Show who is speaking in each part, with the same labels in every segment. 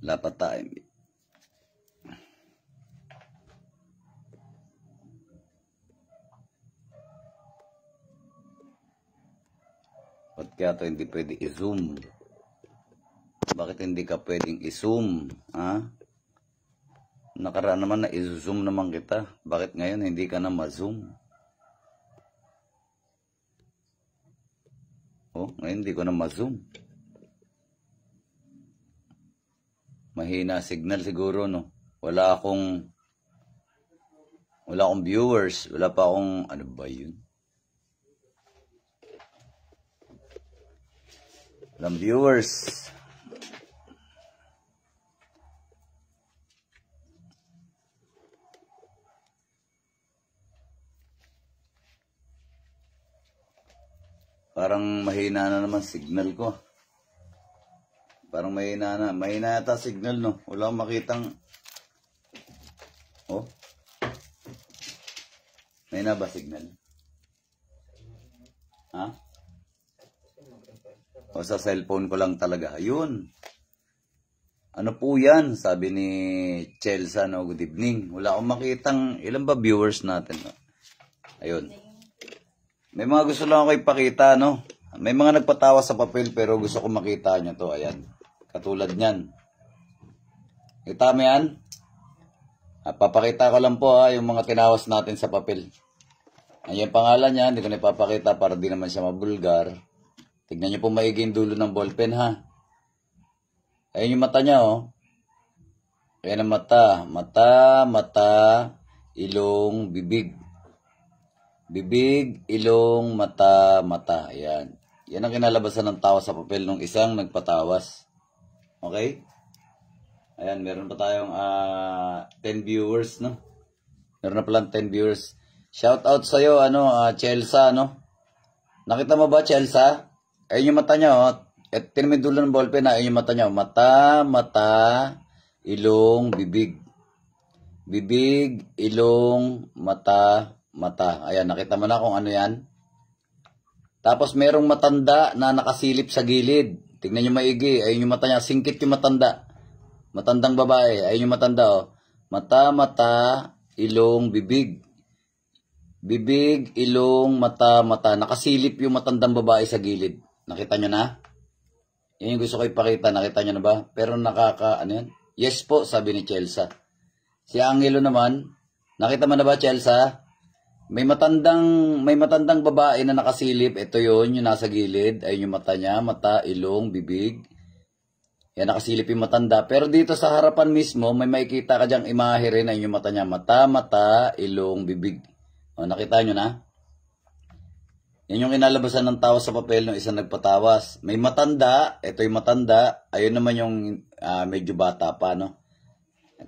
Speaker 1: Wala pa time. Ba't kaya ito hindi pwede i-zoom? Bakit hindi ka pwedeng i-zoom? Ha? Nakaraan naman na i-zoom naman kita. Bakit ngayon hindi ka na ma-zoom? Oh, ngayon hindi ko na ma-zoom. Mahina signal siguro, no? Wala akong viewers. Wala pa akong, ano ba yun? Walang viewers. Parang mahina na naman signal ko. Parang mahina na. Mahina yata signal, no? Wala akong makitang... Oh. Mahina ba signal? Ha? O sa cellphone ko lang talaga. Ayun. Ano po yan? Sabi ni Chelsea, no? Good evening. Wala akong makitang... Ilan ba viewers natin? No? Ayun. May mga gusto lang ako ipakita, no? May mga nagpatawa sa papel pero gusto ko makita nyo to. Ayan. Katulad nyan. Kita mo yan? Papakita ko lang po yung mga tinawas natin sa papel. Ayan yung pangalan niya. Hindi ko na ipapakita para di naman siya mabulgar. Tignan nyo po maigi yung dulo ng ballpen, ha? Ayan yung mata niya, oh. Ayan ang mata. Mata, ilong, bibig. Bibig, ilong, mata. Ayan. Yan ang kinalabasan ng tawa sa papel nung isang nagpatawas. Okay? Ayan, meron pa tayong 10 viewers, no? Meron na palang 10 viewers. Shout out sa'yo, Chelsea, no? Nakita mo ba, Chelsea? Ayun yung mata niya, oh. At tinamidulo ng ballpen, ayun yung mata niya. Mata, ilong, bibig. Bibig, ilong, mata. Ayan, nakita mo na kung ano yan. Tapos merong matanda na nakasilip sa gilid. Tignan nyo maigi. Ayun yung mata niya. Singkit yung matanda. Matandang babae. Ayun yung matanda, oh. Mata, ilong, bibig. Bibig, ilong, mata. Nakasilip yung matandang babae sa gilid. Nakita nyo na? Yan yung gusto ko ipakita. Nakita nyo na ba? Pero ano yan? Yes po, sabi ni Chelsea. Si Angelo naman. Nakita mo na ba, Chelsea? May matandang babae na nakasilip. Ito yun, yung nasa gilid. Ayun yung mata niya. Mata, ilong, bibig. Yan, nakasilip yung matanda. Pero dito sa harapan mismo, may makikita ka dyang imahe rin. Ayun yung mata niya. Mata, ilong, bibig. O, nakita nyo na? Yan yung kinalabasan ng tawas sa papel ng isang nagpatawas. May matanda. Ito yung matanda. Ayun naman yung medyo bata pa, no?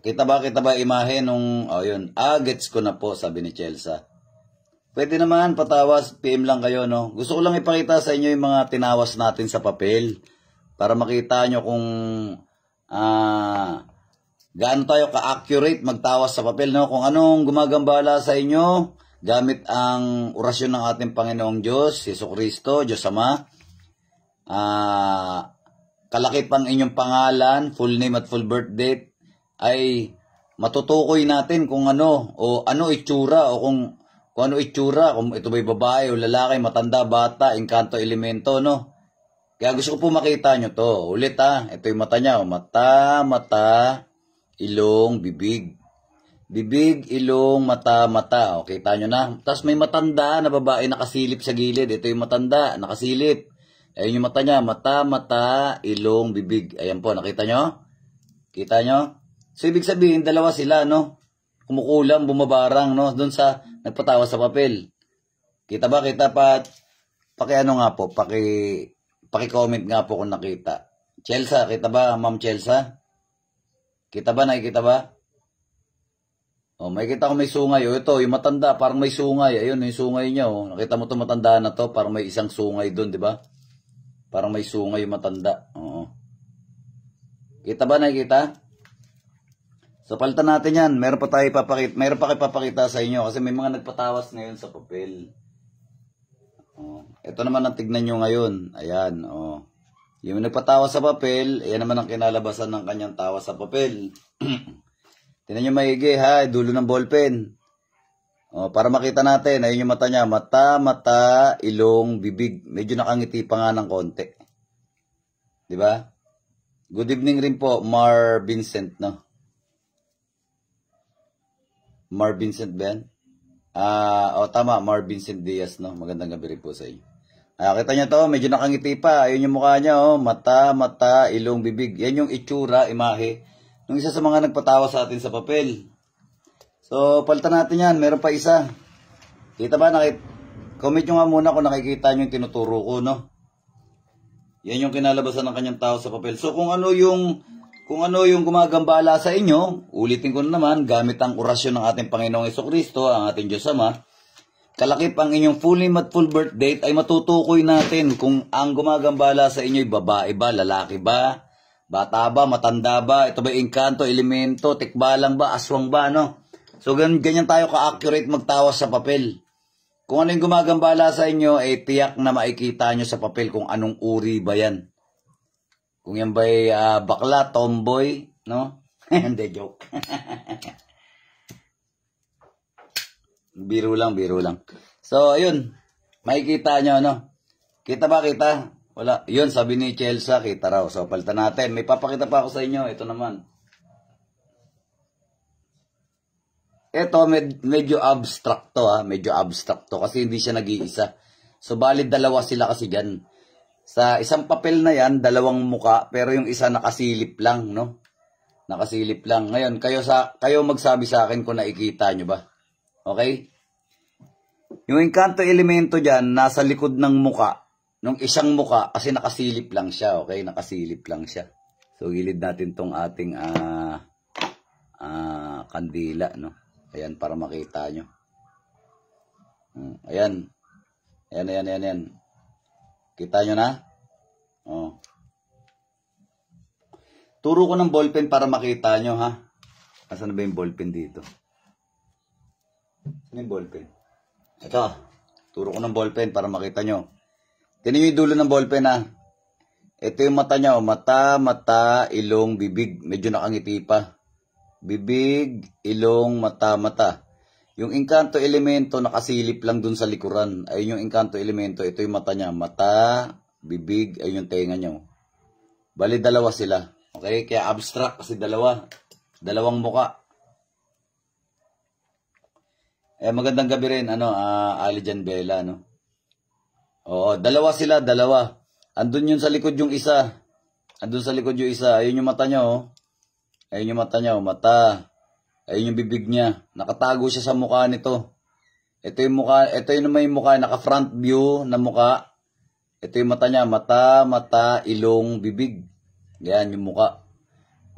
Speaker 1: Kita ba imahe nung... Oh, yun. Gets ko na po, sabi ni Chelsea. Pwede naman, patawas, PM lang kayo, no? Gusto ko lang ipakita sa inyo yung mga tinawas natin sa papel. Para makita nyo kung gaano tayo ka-accurate magtawas sa papel, no? Kung anong gumagambala sa inyo, gamit ang orasyon ng ating Panginoong Diyos, Jesucristo, Diyos Ama. Kalakip ang inyong pangalan, full name at full birth date, ay matutukoy natin kung ano, o ano itsura, o kung ano itsura, kung ito ba'y babae o lalaki, matanda, bata, engkanto, elemento, no? Kaya gusto ko po makita nyo to. Ulit, ito yung mata niya, oh. Mata, ilong, bibig. Bibig, ilong, mata. O, kita nyo na. Tapos may matanda na babae nakasilip sa gilid. Ito yung matanda, nakasilip. Ayun yung mata niya, mata, ilong, bibig. Ayan po, nakita nyo? Kita nyo? So, ibig sabihin, dalawa sila, no? Kumukulam, bumabarang, no? Doon sa nagpatawa sa papel. Kita ba? Kita pa? Paki-ano nga po? Paki-comment nga po kung nakita. Chelsea, kita ba, Ma'am Chelsea? Kita ba? Nakikita ba? Oh, makikita ko may sungay. O, ito, yung matanda, parang may sungay. Ayun, yung sungay niya, oh. Nakita mo to matanda na to, parang may isang sungay doon, di ba? Parang may sungay yung matanda. Oo. Kita ba? Nakikita? So, palitan natin yan. Meron pa kayo papakita sa inyo kasi may mga nagpatawas ngayon sa papel. Oh. Ito naman ang tignan nyo ngayon. Ayan. Oh. Yung nagpatawa sa papel, yan naman ang kinalabasan ng kanyang tawa sa papel. Tingnan nyo maigi ha, dulo ng ballpen. O, para makita natin, ayun yung mata niya. Mata, ilong, bibig. Medyo nakangiti pa nga ng konti. Diba? Good evening rin po, Mar Vincent, no? Mar Vincent ba yan? Tama, Mar Vincent Diaz, no? Magandang gabi rin po sa inyo. Kita niyo to, medyo nakangiti pa. Ayun yung mukha niya, oh. Mata, ilong, bibig. Yan yung itsura, imahe. Nung isa sa mga nagpatawa sa atin sa papel. So, palitan natin yan. Meron pa isa. Kita ba? Comment nyo nga muna kung nakikita nyo yung tinuturo ko, no? Yan yung kinalabasan ng kanyang tao sa papel. So, kung ano yung gumagambala sa inyo, ulitin ko na naman, gamit ang orasyon ng ating Panginoong Jesucristo, ang ating Diyos Ama, kalakip ang inyong full name at full birth date ay matutukoy natin kung ang gumagambala sa inyo ay babae ba, lalaki ba, bata ba, matanda ba, ito ba engkanto, elemento, tikbalang ba, aswang ba, no? So, ganyan tayo ka-accurate magtawas sa papel. Kung ano yung gumagambala sa inyo, ay tiyak na makikita nyo sa papel kung anong uri ba yan. Kung yan ba'y bakla, tomboy, no? Hindi, joke. Biro lang. So, ayun. Makikita nyo, no? Kita ba, kita? Wala. Yun, sabi ni Chelsea, kita raw. So, palitan natin. May papakita pa ako sa inyo. Ito naman. Ito, medyo abstract to, ha? Medyo abstract to kasi hindi siya nag-iisa. So, bali dalawa sila kasi dyan. Sa isang papel na yan, dalawang muka, pero yung isa nakasilip lang, no? Nakasilip lang. Ngayon, kayo magsabi sa akin kung nakikita nyo ba. Okay? Yung engkanto elemento dyan, nasa likod ng muka. Nung isang muka, kasi nakasilip lang siya, okay? Nakasilip lang siya. So, gilid natin tong ating kandila, no? Ayan, para makita nyo. Ayan. Ayan. Kita nyo na? Oh. Turo ko ng ballpen para makita nyo, ha? Asan na ba yung ballpen dito? Saan yung ballpen? Ito. Turo ko ng ballpen para makita nyo. Tingnan nyo yung dulo ng ballpen, ha? Ito yung mata nyo. Mata, ilong, bibig. Medyo nakangiti pa. Bibig, ilong, mata. Yung engkanto elemento nakasilip lang dun sa likuran. Ayun yung engkanto elemento. Ito yung mata niya. Mata, bibig, ayun yung tenga niya. Bali, dalawa sila. Okay? Kaya abstract kasi dalawa. Dalawang muka. Magandang gabi rin, Alijan Bella, no? Oo, dalawa sila, dalawa. Andun yun sa likod yung isa. Ayun yung mata niya, oh. Ayun yung mata niya, oh. Mata. Ayun yung bibig niya. Nakatago siya sa mukha nito. Ito yung naman yung mukha, naka-front view na mukha. Ito yung mata niya, mata, ilong, bibig. Yan yung mukha.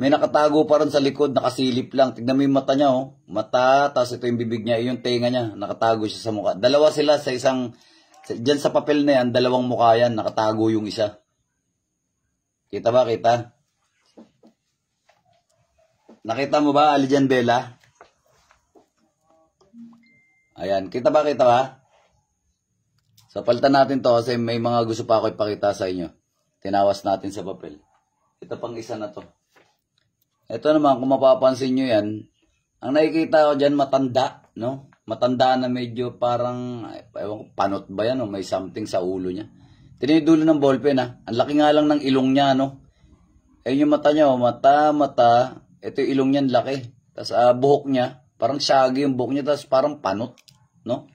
Speaker 1: May nakatago pa rin sa likod, nakasilip lang. Tignan mo yung mata niya, oh. Mata, tapos ito yung bibig niya, yung tenga niya, nakatago siya sa mukha. Dalawa sila sa isang, dyan sa papel na yan, dalawang mukha yan, nakatago yung isa. Kita ba, kita? Nakita mo ba, Alijan Bella? Ayan, kita ba? So, palitan natin to kasi may mga gusto pa ako ipakita sa inyo. Tinawas natin sa papel. Ito pang isa na to. Ito naman, kung mapapansin nyo yan, ang nakikita ko dyan, matanda, no? Matanda na medyo parang, ewan ko, panot ba yan, o may something sa ulo niya. Tinidulo ng ballpen, ha? Ang laki nga lang ng ilong niya, no? Ayun yung mata niya, oh. Mata. Ito yung ilong niya, laki. Tapos buhok niya, parang shaggy yung buhok niya, tapos parang panot, no?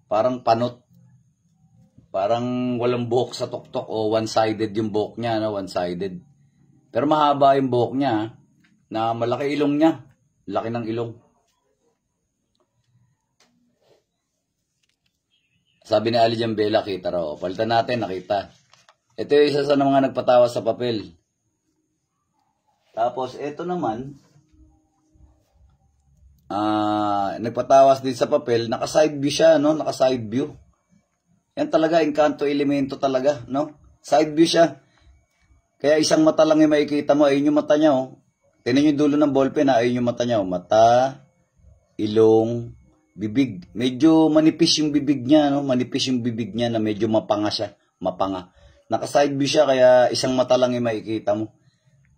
Speaker 1: Parang panot. Parang walang buhok sa tuktok o one-sided yung buhok niya, no? One-sided. Pero mahaba yung buhok niya, na malaki ilong niya. Laki ng ilong. Sabi ni Alijan Bella, kita raw. Palitan natin, nakita. Ito yung isa sa mga nagpatawa sa papel. Tapos, ito naman, nagpatawas din sa papel, naka-side view siya, no? Naka-side view. Yan talaga, engkanto elemento talaga, no? Side view siya. Kaya isang mata lang yung makikita mo, ayun yung mata niya, oh. Tingnan yung dulo ng ballpen, ayun yung mata niya, oh. Mata, ilong, bibig. Medyo manipis yung bibig niya, no? Manipis yung bibig niya na medyo mapanga siya. Mapanga. Naka-side view siya, kaya isang mata lang yung makikita mo.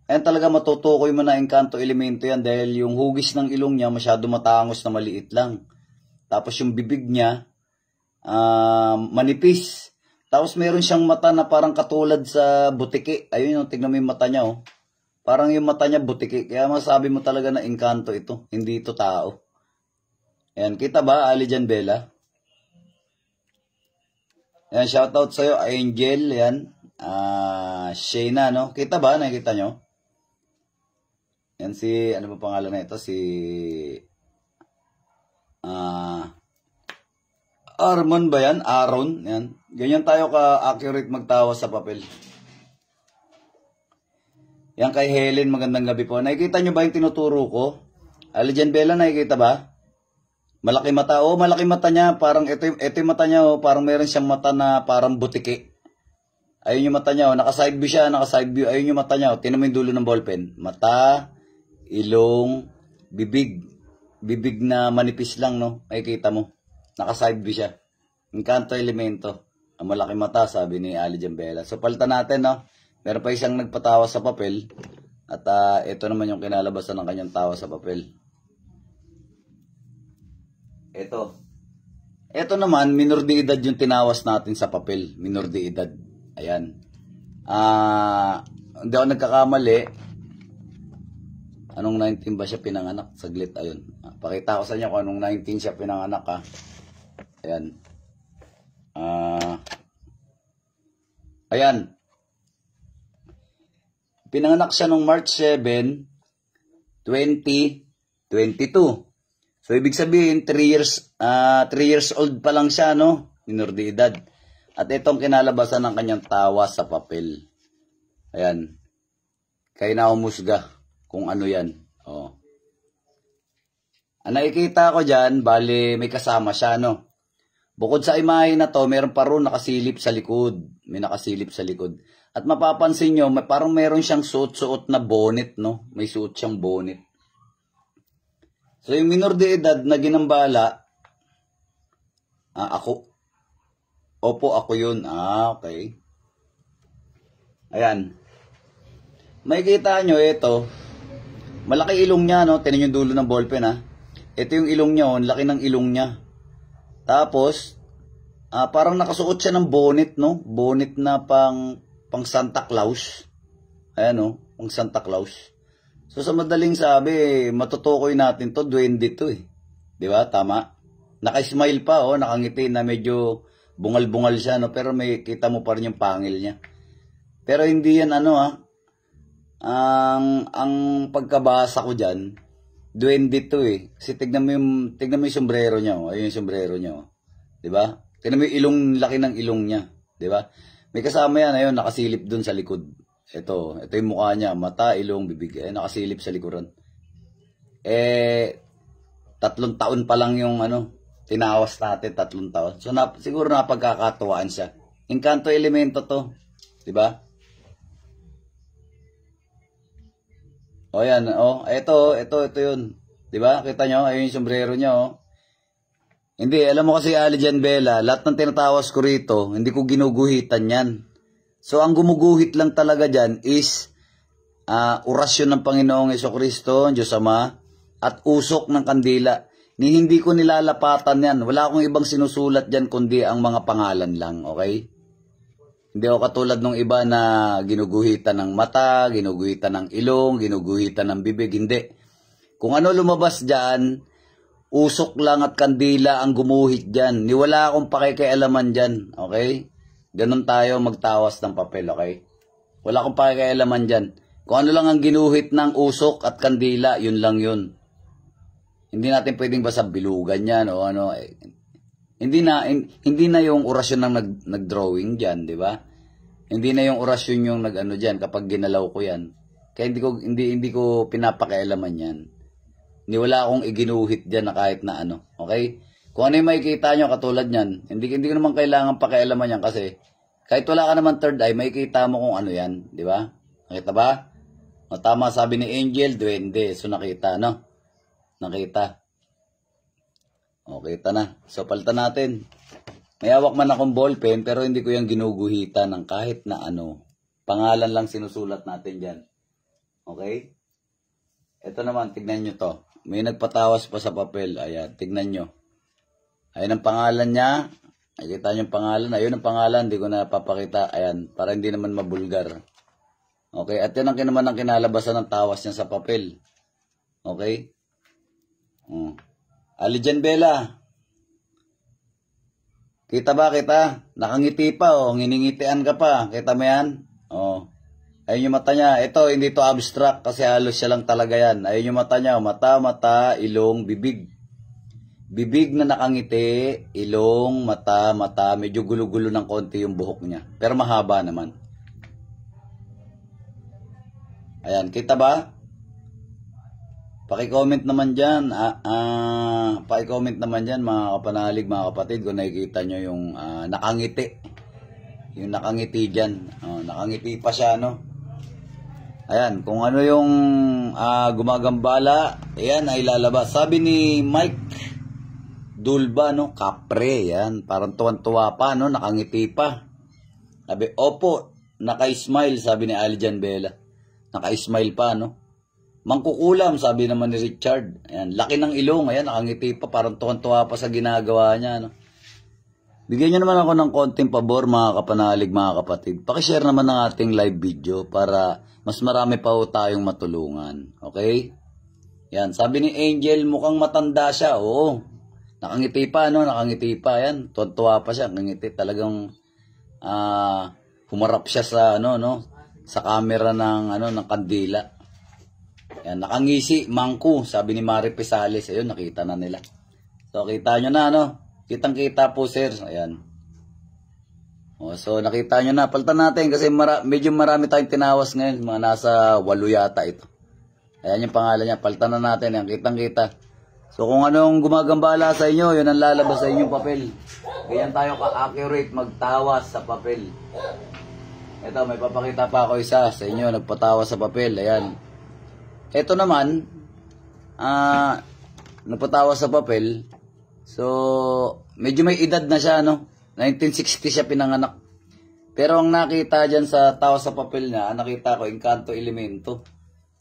Speaker 1: Ayan talaga matutukoy mo na engkanto elemento yan dahil yung hugis ng ilong niya masyado matangos na maliit lang. Tapos yung bibig niya, manipis. Tapos meron siyang mata na parang katulad sa butiki. Ayun yung tignan mo yung mata niya, oh. Parang yung mata niya butiki. Kaya masabi mo talaga na engkanto ito. Hindi ito tao. Ayan, kita ba, Ali Jan Bella? Ayan, shoutout sa'yo, Angel. Ayan, Shayna, no? Kita ba? Nakikita nyo? Yan si, ano ba pangalan na ito? Si Armon ba yan? Aaron. Yan. Ganyan tayo ka-accurate magtawa sa papel. Yan kay Helen, magandang gabi po. Nakikita nyo ba yung tinuturo ko? Alijan Bella, nakikita ba? Malaki mata. Oh, malaki mata niya. Parang ito yung mata niya. Oh. Parang meron siyang mata na parang butiki. Ayun yung mata niya. Oh. Naka-side view siya. Naka-side view. Ayun yung mata niya. Oh. Tinan mo yung dulo ng ballpen. Mata, ilong, bibig. Bibig na manipis lang, no? Makikita mo. Naka-side view siya. Engkanto elemento. Ang malaki mata, sabi ni Ali Jambela. So, palitan natin, no? Meron pa isang nagpatawa sa papel. At ito naman yung kinalabasan ng kanyang tawa sa papel. Ito naman, minor de edad yung tinawas natin sa papel. Minor de edad. Ayan. Hindi ako nagkakamali. Anong 19 ba siya pinanganak? Saglit, ayun. Pakita ko sa inyo kung anong 19 siya pinanganak, ha. Ayan. Ayan. Pinanganak siya noong March 7, 2022. So, ibig sabihin, 3 years old pa lang siya, no? Minor de edad. At itong kinalabasan ng kanyang tawa sa papel. Ayan. Kaya na umusga kung ano yan. Oh. Ang nakikita ko dyan, bali may kasama siya, no? Bukod sa imahe na to, meron pa rin nakasilip sa likod. May nakasilip sa likod. At mapapansin nyo, parang meron siyang suot-suot na bonnet, no? May suot siyang bonnet. So, yung minor de edad na ginambala, ako. Opo, ako yun. Okay. Ayan. Makikita nyo, ito. Malaki ilong niya, no? Tinan yung dulo ng ballpen, ha? Ito yung ilong niya, oh. Laki ng ilong niya. Tapos, parang nakasuot siya ng bonnet, no? Bonnet na pang Santa Claus. Ayan, oh. Pang Santa Claus. So, sa madaling sabi, matutukoy natin to, duwende to, eh. Di ba? Tama. Naka-smile pa, oh. Nakangiti na medyo bungal-bungal siya, no? Pero may kita mo pa rin yung pangil niya. Pero hindi yan, ang pagkabasa ko dyan, duwende to, eh. Kasi tignan mo yung sombrero niya, oh. Ayun yung sombrero niya, oh. Di ba? Tignan mo yung ilong, laki ng ilong niya. Di ba? May kasama yan, ayun, nakasilip dun sa likod. Ito yung mukha niya, mata, ilong, bibig, nakasilip sa likuran. 3 taon pa lang yung tinawas natin, 3 taon. So siguro napagkakatuwaan siya. Engkanto elemento to, 'di ba? O yan, ito 'yun. 'Di ba? Kita nyo, ayun yung sombrero niya, oh. Hindi, alam mo kasi Ali Jan Bella, lahat ng tinatawas ko rito, hindi ko ginuguhitan yan. So, ang gumuguhit lang talaga dyan is orasyon ng Panginoong Jesucristo, Diyos Ama, at usok ng kandila. Hindi ko nilalapatan yan. Wala akong ibang sinusulat dyan kundi ang mga pangalan lang, okay? Hindi ako katulad ng iba na ginuguhitan ng mata, ginuguhitan ng ilong, ginuguhitan ng bibig. Hindi. Kung ano lumabas dyan, usok lang at kandila ang gumuhit dyan. Wala akong pakikialaman dyan, okay? Ganon tayo magtawas ng papel, okay? Wala akong pakikialaman dyan. Kung ano lang ang ginuhit ng usok at kandila, yun lang yun. Hindi natin pwedeng basta bilugan yan o ano. Hindi na yung orasyon ng nag-drawing dyan, di ba? Hindi na yung orasyon yung nag-ano dyan kapag ginalaw ko yan. Kaya hindi ko pinapakialaman yan. Hindi wala akong iginuhit dyan na kahit na ano, okay? Kung ano yung makikita nyo katulad nyan, hindi ko naman kailangan pakialaman yan kasi kahit wala ka naman third eye, makikita mo kung ano yan, di ba? Nakita ba? O, tama sabi ni Angel, duwende. So nakita, no? Nakita. O, kita na. So palitan natin. May hawak man akong ballpen, pero hindi ko yung ginuguhitan ng kahit na ano. Pangalan lang sinusulat natin dyan. Okay? Ito naman, tignan nyo to. May nagpatawas pa sa papel. Ayan, tignan nyo. Ayan ang pangalan niya. Nakikita nyo yung pangalan. Ayun ang pangalan, hindi ko na papakita. Ayan, para hindi naman mabulgar. Okay, at yan ang naman ang kinalabasan ng tawas niya sa papel. Okay? Alijan Bella. Kita ba, kita? Nakangiti pa, oh. Nginingitian ka pa. Kita mo yan? Oh. Ayun yung mata niya. Ito, hindi to abstract kasi halos siya lang talaga yan. Ayun yung mata niya. Mata, mata, ilong, bibig. Bibig na nakangiti, ilong, mata, mata. Medyo gulo-gulo ng konti yung buhok niya. Pero mahaba naman. Ayan, kita ba? Paki-comment naman dyan. Paki-comment naman dyan mga kapanalig, mga kapatid. Kung nakikita nyo yung nakangiti. Yung nakangiti dyan. Nakangiti pa siya, no? Ayan, kung ano yung gumagambala, ayan, ay lalabas. Sabi ni Mike Dulba, no? Kapre, yan. Parang tuwan-tuwa pa, no? Nakangiti pa. Sabi, opo, naka-smile, sabi ni Alijan Bella. Naka-smile pa, no? Mangkukulam, sabi naman ni Richard. Ayan, laki ng ilong, ayan, nakangiti pa, parang tuwan-tuwa pa sa ginagawa niya, no? Bigyan niyo naman ako ng konting pabor, mga kapanalig, mga kapatid. Pakishare naman ng ating live video para mas marami pa ho tayong matulungan. Okay? Yan, sabi ni Angel, mukhang matanda siya. Oo, nakangiti pa, no? Nakangiti pa, yan. Tuwan-tuwa pa siya, nakangiti. Talagang humarap siya sa, ano, no? Sa camera ng, ano, ng kandila. Yan, nakangisi, mangku, sabi ni Mari Pisales. Ayun, nakita na nila. So, kita nyo na, ano? Kitang-kita po, sir. Ayan. So, nakita nyo na. Palitan natin kasi medyo marami tayong tinawas ngayon. Mga nasa 8 yata ito. Ayan yung pangalan niya. Palitan na natin. Ayan, kitang-kita. So, kung anong gumagambala sa inyo, yun ang lalabas sa inyong papel. Ganyan tayo ka-accurate magtawas sa papel. Ito, may papakita pa ako isa sa inyo. Nagpatawas sa papel. Ayan. Ito naman, nagpatawas sa papel. So, medyo may edad na siya, no? 1960 siya pinanganak. Pero ang nakita dyan sa tawas sa papel niya, nakita ko, Encanto Elemento.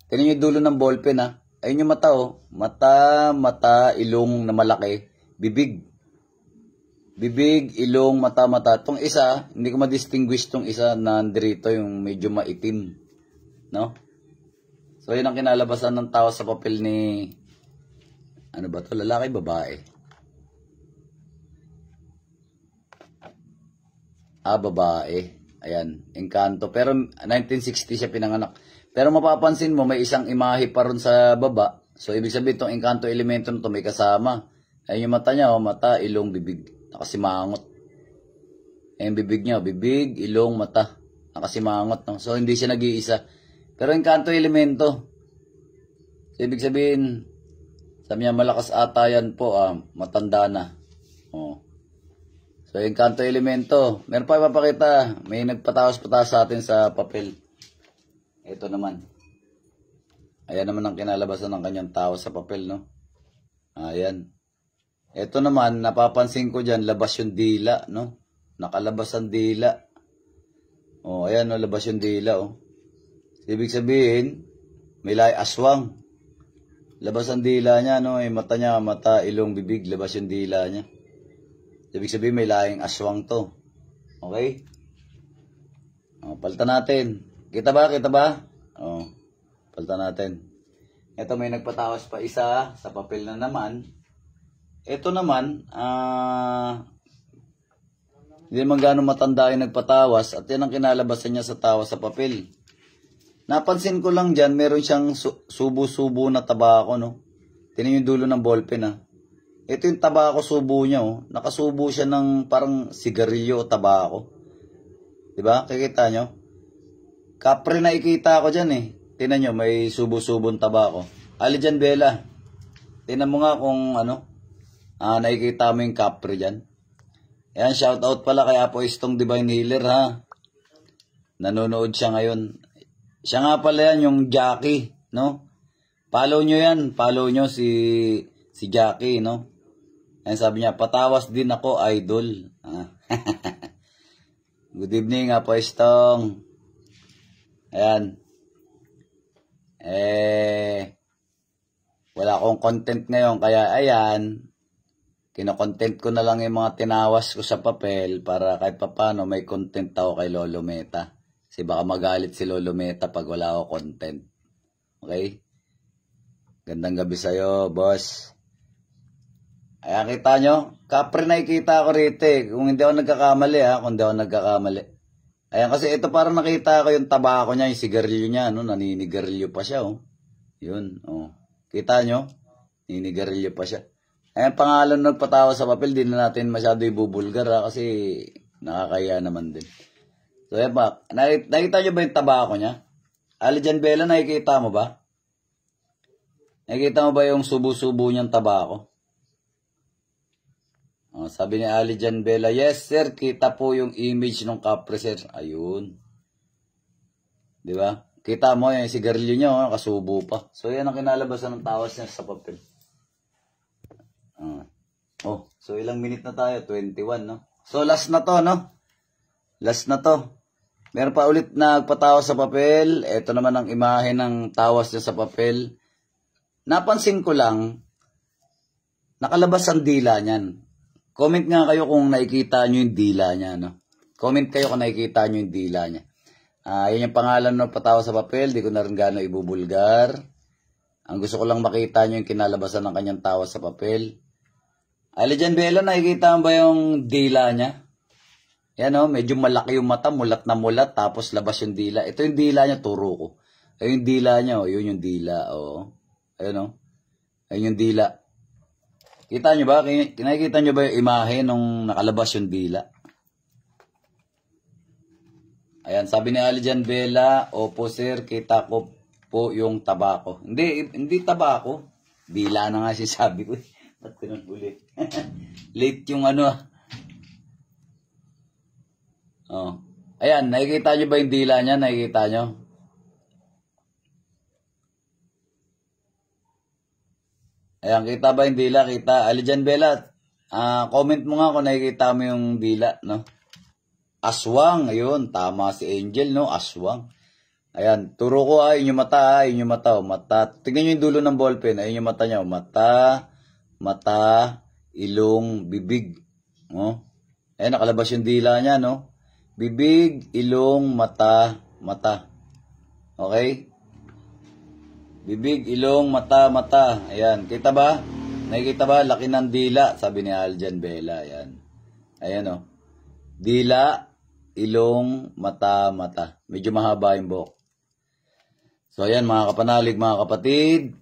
Speaker 1: Tignan yung dulo ng ballpen, ha? Ayun yung mata, oh. Mata, mata, ilong na malaki. Bibig. Bibig, ilong, mata, mata. Itong isa, hindi ko ma-distinguish itong isa na nandito, yung medyo maitim. No? So, yun ang kinalabasan ng tawas sa papel ni... Ano ba to? Lalaki, babae? Babae. Ayan, Encanto. Pero 1960 siya pinanganak. Pero mapapansin mo, may isang imahe pa ron sa baba. So, ibig sabihin, itong Encanto Elemento na ito may kasama. Ayan yung mata niya, oh, mata, ilong, bibig. Nakasimangot. Ayan bibig niya, bibig, ilong, mata. Nakasimangot, no? So, hindi siya nag-iisa. Pero Encanto Elemento. So, ibig sabihin, sabi niya, malakas ata yan po, matanda na. Oh. So, Encanto Elemento. Meron pa ipapakita. May nagpatawas-patawas sa atin sa papel. Ito naman. Ayan naman ang kinalabasan ng kanyang tawas sa papel, no? Ayan. Ito naman, napapansin ko dyan, labas yung dila, no? Nakalabas ang dila. Oh, ayan, no? Labas yung dila, oh. Ibig sabihin, may aswang. Labas ang dila niya, no? Yung mata niya, mata, ilong, bibig, labas yung dila niya. Ibig sabihin, may laing aswang to. Okay? Palitan natin. Kita ba? Kita ba? Palitan natin. Ito, may nagpatawas pa isa sa papel na naman. Ito naman, hindi naman gano'ng matanda yung nagpatawas at yan ang kinalabasan niya sa tawas sa papel. Napansin ko lang dyan, meron siyang subo-subo na tabako, no? Tingnan yung dulo ng ballpen, ha? Ito yung tabako subo niya, oh. Nakasubo siya ng parang sigarilyo o tabako. Diba? Kikita nyo? Kapre na ikita ko dyan, eh. Tingnan nyo, may subo-subong tabako. Alijan Bella. Tingnan mo nga kung ano. Nakikita mo yung kapre dyan. Ayan, shoutout pala kay Apo Istong Divine Healer, ha. Nanonood siya ngayon. Siya nga pala yan, yung Jackie, no? Follow nyo yan. Follow nyo si Jackie, no? Ayan, sabi niya, patawas din ako, idol. Good evening, Apo Estong. Ayan. Wala akong content ngayon, kaya ayan, kinokontent ko na lang yung mga tinawas ko sa papel para kahit papano may content ako kay Lolo Meta. Kasi baka magalit si Lolo Meta pag wala ako content. Okay? Gandang gabi sa'yo, boss. Ayan, kita nyo? Kapre nakikita ko rito eh. Kung hindi ako nagkakamali kung hindi ako nagkakamali. Ayan, kasi ito parang nakita ko yung tabako niya, yung sigarilyo niya, no? Naninigarilyo pa siya, oh. Yun, oh. Kita nyo? Naninigarilyo pa siya. Ayan, pangalan nagpatawa sa papel, di na natin masyado ibubulgar, kasi nakakaya naman din. So, ayan ba? Nakita nyo ba yung tabako niya? Alijan Bella, nakikita mo ba? Nakikita mo ba yung subo-subo niyang tabako? Oh, sabi ni Alijan Bella, yes sir, kita po yung image ng kapre sir. Ayun. Di ba? Kita mo yung sigarilyo niya, kasubo pa. So yan ang kinalabasan ng tawas niya sa papel. Oh, so ilang minute na tayo? 21, no? So last na to, no? Last na to. Meron pa ulit na nagpatawas sa papel. Ito naman ang imahe ng tawas niya sa papel. Napansin ko lang, nakalabas ang dila niyan. Comment nga kayo kung nakikita nyo yung dila niya, no? Comment kayo kung nakikita nyo yung dila niya. Yan yung pangalan ng patawa sa papel. Di ko na rin gano'ng ibubulgar. Ang gusto ko lang makita nyo yung kinalabasan ng kanyang tawa sa papel. Alijan Bella, nakikita mo ba yung dila niya? Yan, no? Medyo malaki yung mata, mulat na mulat, tapos labas yung dila. Ito yung dila niya, turo ko. Ayun yung dila niya, oh. Yun yung dila, oh. Ayun, no? Ayun yung dila. Kita nyo ba? Nakikita nyo ba yung imahe nung nakalabas yung dila? Ayan, sabi ni Alijan Bella, opo sir, kita ko po yung tabako. Hindi tabako. Dila na nga sabi ko. Ba't ganun ulit? Late yung ano. Oh. Ayan, nakikita nyo ba yung dila niya? Nakikita nyo? Ayan, kita ba yung dila? Kita. Alijan Bella, comment mo nga kung nakikita mo yung dila, no? Aswang, ayun. Tama si Angel, no? Aswang. Ayan, turo ko, yun yung mata, yun yung mata, oh. Mata. Tingnan nyo yung dulo ng ballpen, ayun yung mata niya, oh. Mata, ilong, bibig. Oh. Ayan, nakalabas yung dila niya, no? Bibig, ilong, mata. Okay? Bibig, ilong, mata. Ayan. Kita ba? Nakikita ba? Laki ng dila. Sabi ni Alijan Bella. Ayan. Ayan, oh. Dila, ilong, mata. Medyo mahaba yung buhok. So, ayan, mga kapanalig, mga kapatid.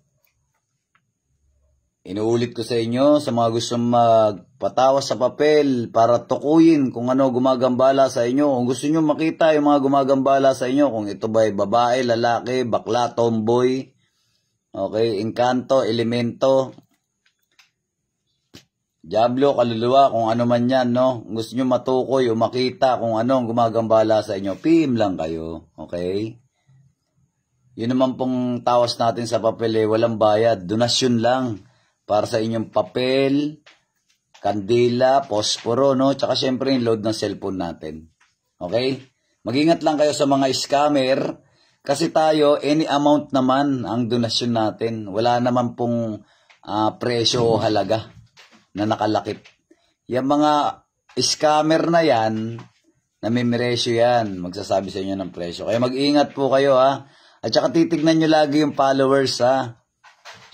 Speaker 1: Inuulit ko sa inyo, sa mga gustong magpatawas sa papel para tukuyin kung ano gumagambala sa inyo. Kung gusto nyo makita yung mga gumagambala sa inyo, kung ito ba ay babae, lalaki, bakla, tomboy, okay, engkanto, elemento, diablo, kaluluwa, kung ano man yan, no? Kung gusto nyo matukoy o makita kung ano ang gumagambala sa inyo, PM lang kayo, okay? Yun naman pong tawas natin sa papel, walang bayad, donasyon lang para sa inyong papel, kandila, posporo, no? Tsaka syempre yung load ng cellphone natin, okay? Mag-ingat lang kayo sa mga scammer. Kasi tayo, any amount naman ang donasyon natin. Wala naman pong presyo o halaga na nakalakip. Yung mga scammer na yan, namimiresyo yan. Magsasabi sa inyo ng presyo. Kaya mag-ingat po kayo, ha. At saka titignan nyo lagi yung followers, ha.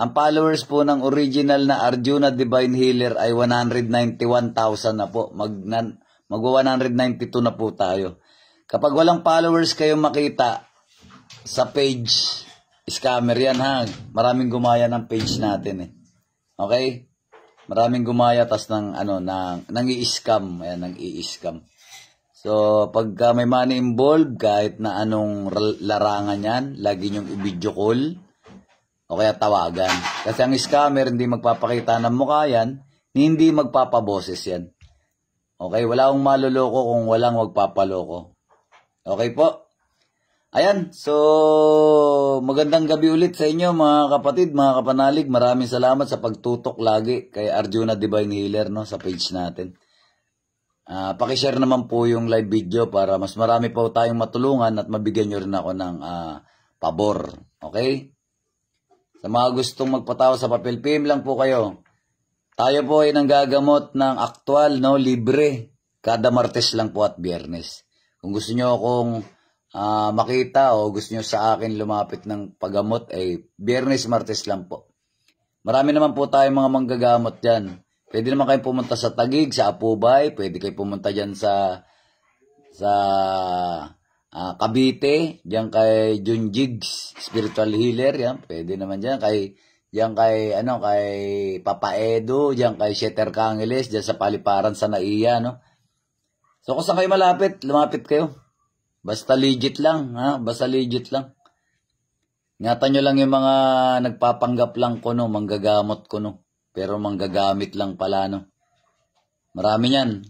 Speaker 1: Ang followers po ng original na Arjuna Divine Healer ay 191,000 na po. Mag-192 na po tayo. Kapag walang followers kayong makita sa page, scammer yan, ha. Maraming gumaya ng page natin, eh. Okay? Maraming gumaya tas ng i-scam. Ayan, nang i-scam. So, pagka may money involved, kahit na anong larangan yan, lagi nyong i-video call o kaya tawagan. Kasi ang scammer, hindi magpapakita ng mukha yan, hindi magpapaboses yan. Okay? Wala akong maluloko kung walang magpapaloko. Okay po? Ayan, so magandang gabi ulit sa inyo mga kapatid, mga kapanalig. Maraming salamat sa pagtutok lagi kay Arjuna Divine Healer, no, sa page natin. Pakishare naman po yung live video para mas marami po tayong matulungan at mabigyan nyo rin ako ng pabor. Okay? Sa mga gustong magpatawa sa papel, PM lang po kayo. Tayo po ay nanggagamot ng aktwal, no, libre. Kada Martes lang po at Biyernes. Kung gusto nyo akong makita o gusto nyo sa akin lumapit ng paggamot, ay Biyernes, Martes lang po. Marami naman po tayong mga manggagamot dyan. Pwede naman kayo pumunta sa Taguig, sa Apubay. Pwede kayo pumunta dyan sa Cavite, diyan kay Jun Jigs, spiritual healer, yan. Pwede naman diyan kay Papa Edo, diyan kay Sheter Cangeles, diyan sa Paliparan sa Naiya, no. So kung saan kayo malapit, lumapit kayo. Basta legit lang, ha? Basta legit lang. Ingatan nyo lang yung mga nagpapanggap lang ko, no, manggagamot ko, no. Pero manggagamit lang pala, no. Marami yan.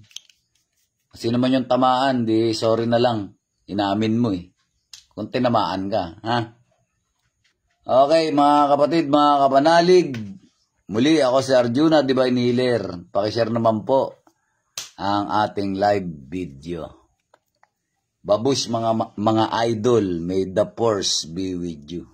Speaker 1: Kasi naman yung tamaan, di sorry na lang. Inamin mo eh. Kung tinamaan ka, ha? Okay, mga kapatid, mga kapanalig. Muli, ako si Arjuna Divine Healer. Pakishare naman po ang ating live video. Babush mga idol, may the force be with you.